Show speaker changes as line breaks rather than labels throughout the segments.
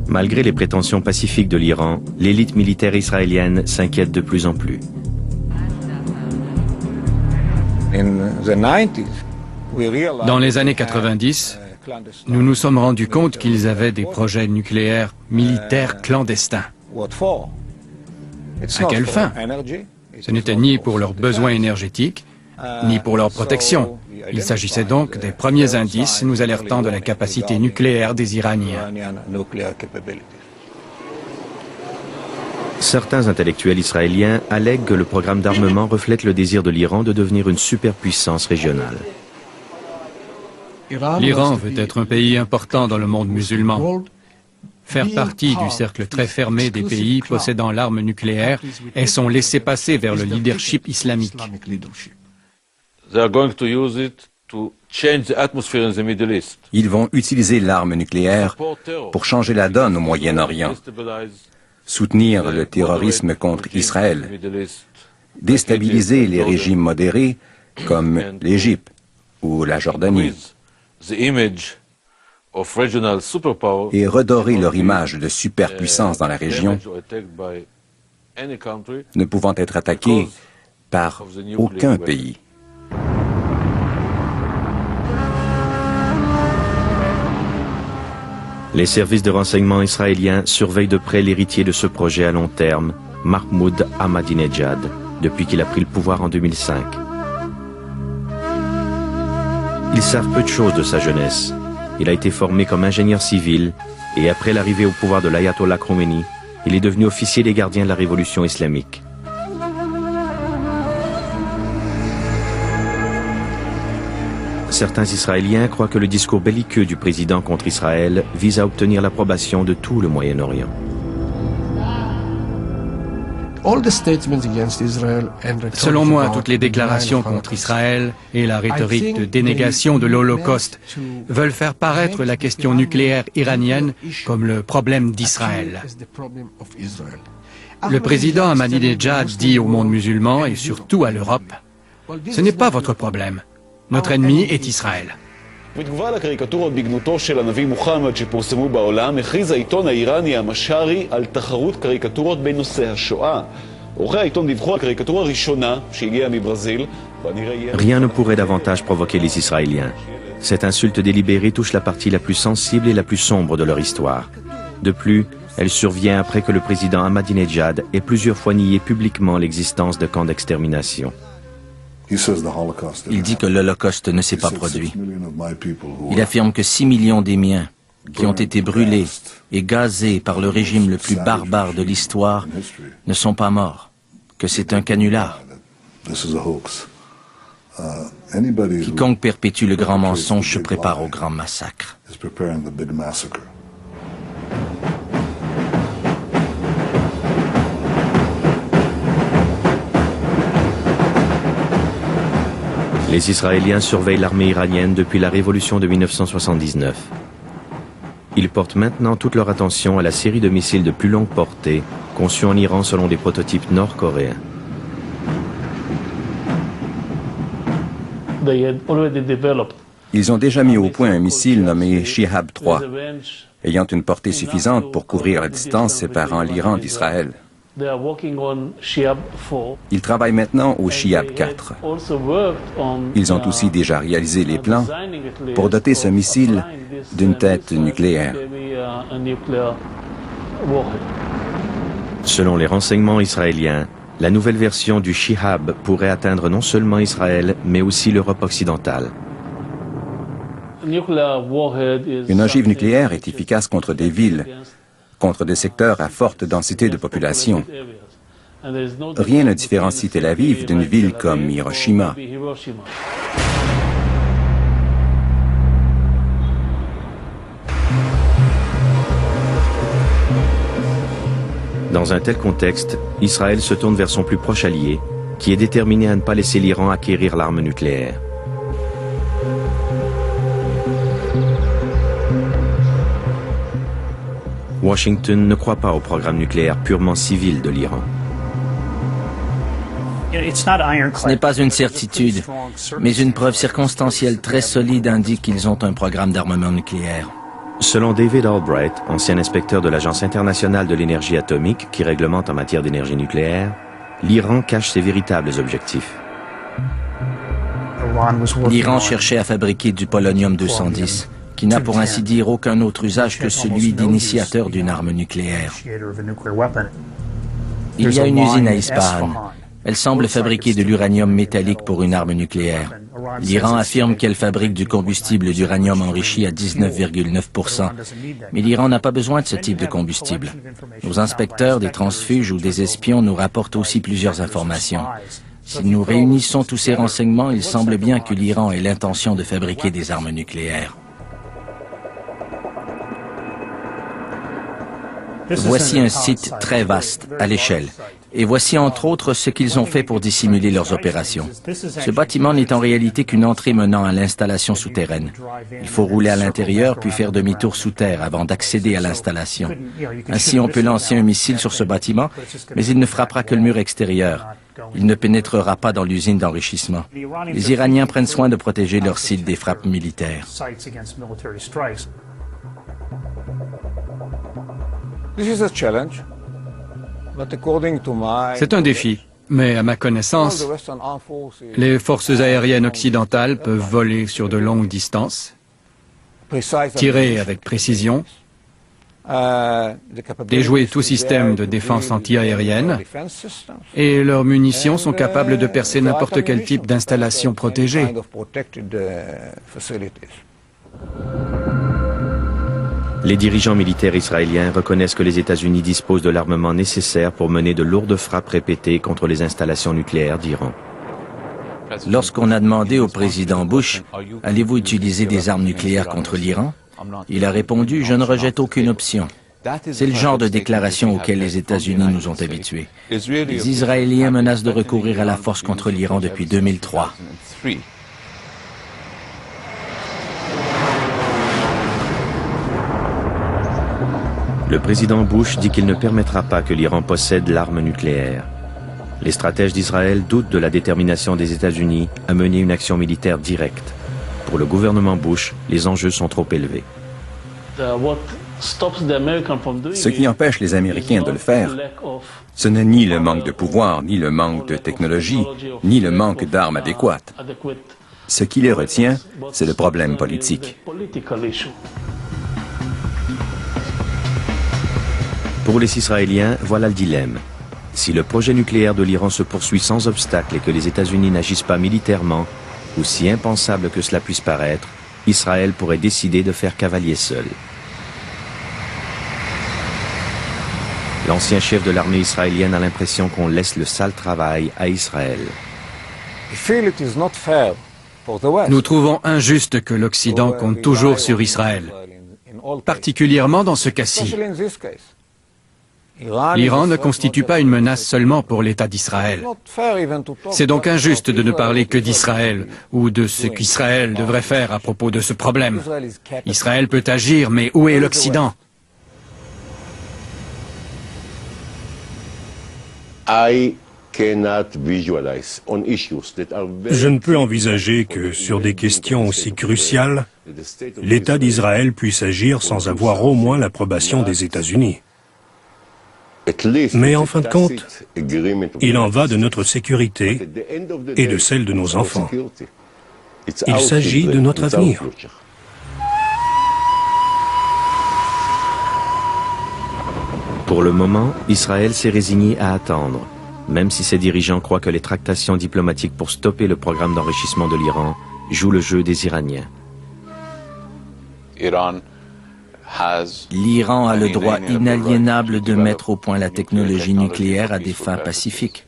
Malgré les prétentions pacifiques de l'Iran, l'élite militaire israélienne s'inquiète de plus en plus.
Dans les années 90, nous nous sommes rendus compte qu'ils avaient des projets nucléaires militaires clandestins. À quelle fin? Ce n'était ni pour leurs besoins énergétiques, ni pour leur protection. Il s'agissait donc des premiers indices nous alertant de la capacité nucléaire des Iraniens.
Certains intellectuels israéliens allèguent que le programme d'armement reflète le désir de l'Iran de devenir une superpuissance régionale.
L'Iran veut être un pays important dans le monde musulman. Faire partie du cercle très fermé des pays possédant l'arme nucléaire est son laissez-passer vers le leadership islamique.
Ils vont utiliser l'arme nucléaire pour changer la donne au Moyen-Orient, soutenir le terrorisme contre Israël, déstabiliser les régimes modérés comme l'Égypte ou la Jordanie et redorer leur image de superpuissance dans la région, ne pouvant être attaqués par aucun pays.
Les services de renseignement israéliens surveillent de près l'héritier de ce projet à long terme, Mahmoud Ahmadinejad, depuis qu'il a pris le pouvoir en 2005. Ils savent peu de choses de sa jeunesse. Il a été formé comme ingénieur civil et après l'arrivée au pouvoir de l'ayatollah Khomeini, il est devenu officier des gardiens de la révolution islamique. Certains Israéliens croient que le discours belliqueux du président contre Israël vise à obtenir l'approbation de tout le Moyen-Orient.
Selon moi, toutes les déclarations contre Israël et la rhétorique de dénégation de l'Holocauste veulent faire paraître la question nucléaire iranienne comme le problème d'Israël. Le président Ahmadinejad dit au monde musulman et surtout à l'Europe, « Ce n'est pas votre problème. Notre ennemi est Israël. »
בתגובה לקריקטורות בגנותו של הנביא מוחמד שפורסמו בעולם, הכריז העיתון האיראני המשארי על תחרות קריקטורות בנושא השואה. עורכי העיתון דיווחו על קריקטורה ראשונה שהגיעה מברזיל.
Rien ne pourrait davantage provoquer les Israéliens. Cette insulte délibérée touche la partie la plus sensible et la plus sombre de leur histoire. De plus, elle survient après que le président Ahmadinejad ait plusieurs fois nié publiquement l'existence de camps d'extermination.
Il dit que l'Holocauste ne s'est pas produit. Il affirme que 6 millions des miens, qui ont été brûlés et gazés par le régime le plus barbare de l'histoire, ne sont pas morts, que c'est un canular. Quiconque perpétue le grand mensonge se prépare au grand massacre.
Les Israéliens surveillent l'armée iranienne depuis la révolution de 1979. Ils portent maintenant toute leur attention à la série de missiles de plus longue portée, conçus en Iran selon des prototypes nord-coréens.
Ils ont déjà mis au point un missile nommé Shihab 3, ayant une portée suffisante pour couvrir la distance séparant l'Iran d'Israël. Ils travaillent maintenant au Shihab 4. Ils ont aussi déjà réalisé les plans pour doter ce missile d'une tête nucléaire.
Selon les renseignements israéliens, la nouvelle version du Shihab pourrait atteindre non seulement Israël, mais aussi l'Europe occidentale.
Une ogive nucléaire est efficace contre des villes, contre des secteurs à forte densité de population. Rien ne différencie Tel Aviv d'une ville comme Hiroshima.
Dans un tel contexte, Israël se tourne vers son plus proche allié, qui est déterminé à ne pas laisser l'Iran acquérir l'arme nucléaire. Washington ne croit pas au programme nucléaire purement civil de l'Iran.
Ce n'est pas une certitude, mais une preuve circonstancielle très solide indique qu'ils ont un programme d'armement nucléaire.
Selon David Albright, ancien inspecteur de l'Agence internationale de l'énergie atomique qui réglemente en matière d'énergie nucléaire, l'Iran cache ses véritables objectifs.
L'Iran cherchait à fabriquer du polonium-210, qui n'a pour ainsi dire aucun autre usage que celui d'initiateur d'une arme nucléaire. Il y a une usine à Ispahan. Elle semble fabriquer de l'uranium métallique pour une arme nucléaire. L'Iran affirme qu'elle fabrique du combustible d'uranium enrichi à 19,9%. Mais l'Iran n'a pas besoin de ce type de combustible. Nos inspecteurs, des transfuges ou des espions nous rapportent aussi plusieurs informations. Si nous réunissons tous ces renseignements, il semble bien que l'Iran ait l'intention de fabriquer des armes nucléaires. Voici un site très vaste, à l'échelle. Et voici entre autres ce qu'ils ont fait pour dissimuler leurs opérations. Ce bâtiment n'est en réalité qu'une entrée menant à l'installation souterraine. Il faut rouler à l'intérieur puis faire demi-tour sous terre avant d'accéder à l'installation. Ainsi, on peut lancer un missile sur ce bâtiment, mais il ne frappera que le mur extérieur. Il ne pénétrera pas dans l'usine d'enrichissement. Les Iraniens prennent soin de protéger leur site des frappes militaires.
C'est un défi, mais à ma connaissance, les forces aériennes occidentales peuvent voler sur de longues distances, tirer avec précision, déjouer tout système de défense antiaérienne, et leurs munitions sont capables de percer n'importe quel type d'installation protégée.
Les dirigeants militaires israéliens reconnaissent que les États-Unis disposent de l'armement nécessaire pour mener de lourdes frappes répétées contre les installations nucléaires d'Iran.
Lorsqu'on a demandé au président Bush, « Allez-vous utiliser des armes nucléaires contre l'Iran ?» il a répondu « Je ne rejette aucune option ». C'est le genre de déclaration auquel les États-Unis nous ont habitués. Les Israéliens menacent de recourir à la force contre l'Iran depuis 2003.
Le président Bush dit qu'il ne permettra pas que l'Iran possède l'arme nucléaire. Les stratèges d'Israël doutent de la détermination des États-Unis à mener une action militaire directe. Pour le gouvernement Bush, les enjeux sont trop élevés.
Ce qui empêche les Américains de le faire, ce n'est ni le manque de pouvoir, ni le manque de technologie, ni le manque d'armes adéquates. Ce qui les retient, c'est le problème politique.
Pour les Israéliens, voilà le dilemme. Si le projet nucléaire de l'Iran se poursuit sans obstacle et que les États-Unis n'agissent pas militairement, aussi impensable que cela puisse paraître, Israël pourrait décider de faire cavalier seul. L'ancien chef de l'armée israélienne a l'impression qu'on laisse le sale travail à Israël.
Nous trouvons injuste que l'Occident compte toujours sur Israël, particulièrement dans ce cas-ci. L'Iran ne constitue pas une menace seulement pour l'État d'Israël. C'est donc injuste de ne parler que d'Israël ou de ce qu'Israël devrait faire à propos de ce problème. Israël peut agir, mais où est l'Occident ?
Je ne peux envisager que sur des questions aussi cruciales, l'État d'Israël puisse agir sans avoir au moins l'approbation des États-Unis. Mais en fin de compte, il en va de notre sécurité et de celle de nos enfants. Il s'agit de notre avenir.
Pour le moment, Israël s'est résigné à attendre, même si ses dirigeants croient que les tractations diplomatiques pour stopper le programme d'enrichissement de l'Iran jouent le jeu des Iraniens.
L'Iran a le droit inaliénable de mettre au point la technologie nucléaire à des fins pacifiques.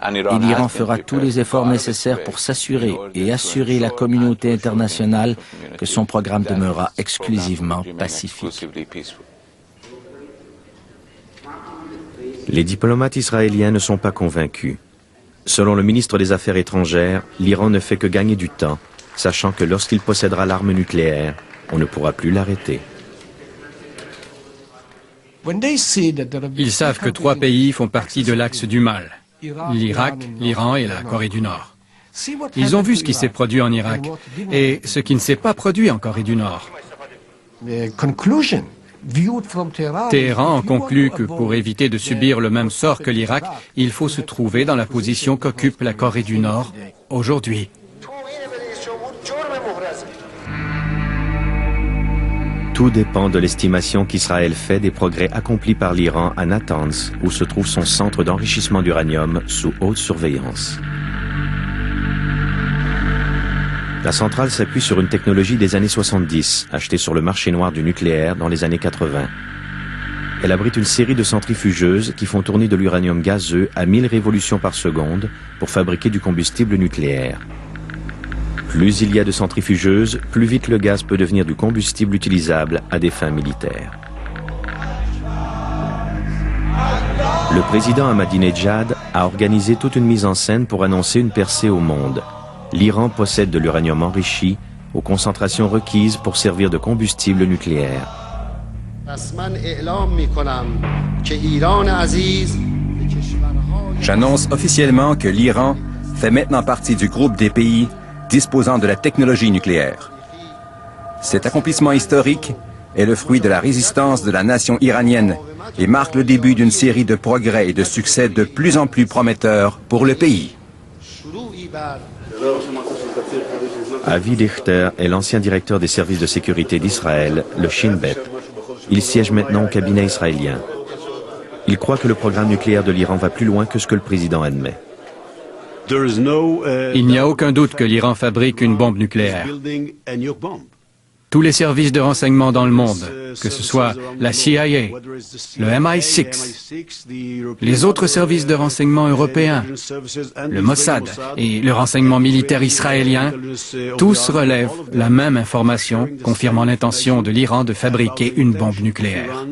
Et l'Iran fera tous les efforts nécessaires pour s'assurer et assurer la communauté internationale que son programme demeurera exclusivement pacifique.
Les diplomates israéliens ne sont pas convaincus. Selon le ministre des Affaires étrangères, l'Iran ne fait que gagner du temps, sachant que lorsqu'il possédera l'arme nucléaire, on ne pourra plus l'arrêter.
Ils savent que 3 pays font partie de l'axe du mal, l'Irak, l'Iran et la Corée du Nord. Ils ont vu ce qui s'est produit en Irak et ce qui ne s'est pas produit en Corée du Nord. Téhéran en conclut que pour éviter de subir le même sort que l'Irak, il faut se trouver dans la position qu'occupe la Corée du Nord aujourd'hui.
Tout dépend de l'estimation qu'Israël fait des progrès accomplis par l'Iran à Natanz, où se trouve son centre d'enrichissement d'uranium sous haute surveillance. La centrale s'appuie sur une technologie des années 70, achetée sur le marché noir du nucléaire dans les années 80. Elle abrite une série de centrifugeuses qui font tourner de l'uranium gazeux à 1000 révolutions par seconde pour fabriquer du combustible nucléaire. Plus il y a de centrifugeuses, plus vite le gaz peut devenir du combustible utilisable à des fins militaires. Le président Ahmadinejad a organisé toute une mise en scène pour annoncer une percée au monde. L'Iran possède de l'uranium enrichi aux concentrations requises pour servir de combustible nucléaire.
J'annonce officiellement que l'Iran fait maintenant partie du groupe des pays disposant de la technologie nucléaire. Cet accomplissement historique est le fruit de la résistance de la nation iranienne et marque le début d'une série de progrès et de succès de plus en plus prometteurs pour le pays.
Avi Dichter est l'ancien directeur des services de sécurité d'Israël, le Shin Bet. Il siège maintenant au cabinet israélien. Il croit que le programme nucléaire de l'Iran va plus loin que ce que le président admet.
Il n'y a aucun doute que l'Iran fabrique une bombe nucléaire. Tous les services de renseignement dans le monde, que ce soit la CIA, le MI6, les autres services de renseignement européens, le Mossad et le renseignement militaire israélien, tous relèvent la même information confirmant l'intention de l'Iran de fabriquer une bombe nucléaire.